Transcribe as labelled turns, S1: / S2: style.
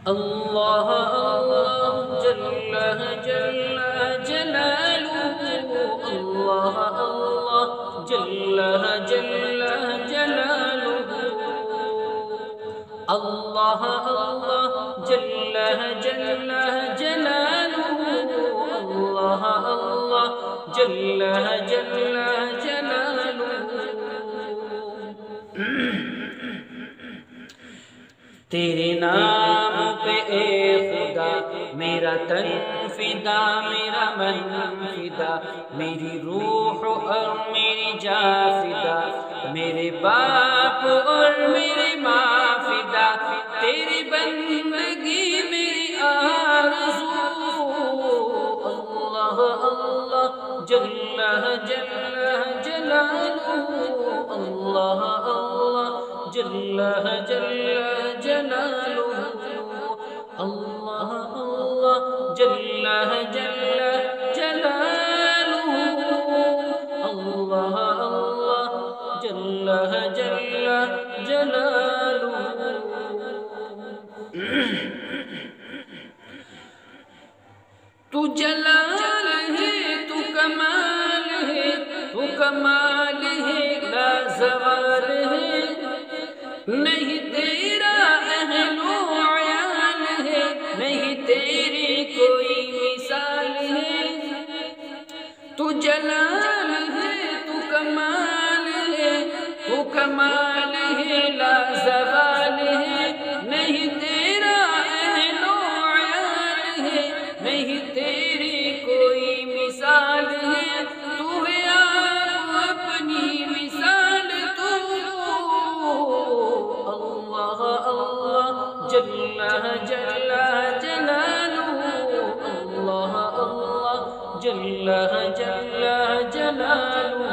S1: اللہ اللہ جل جل جلالہ، اللہ اللہ جل جل جلالہ، اللہ اللہ جل جل جلالہ، اللہ اللہ جل جل جلالہ۔ تیرے نام پہ اے خدا میرا تن فدا، میرا من فدا، میری روح اور میری جان فدا، میرے باپ اور میری ماں فدا، تیری بندگی میری آرزو، اللہ اللہ جل جل جلالہ، اللہ اللہ جل جل جلالہ، اللہ اللہ جل جل جلالہ، اللہ اللہ جل جل جلالہ۔ تو جلال ہے، تو کمال ہے، تو کمال ہے لا زوال ہے، نہیں تیرا اہل و عیال ہے، نہیں تیری کوئی مثال ہے۔ تو جلال ہے، تو کمال ہے، تو کمال ہے لا زوال ہے، نہیں تیرا اہل و عیال ہے، نہیں تیری کوئی مثال ہے، تو ہے آپ اپنی مثال تو، اللہ اللہ جل جل جلالہ، اللہ اللہ جل جل جلالہ۔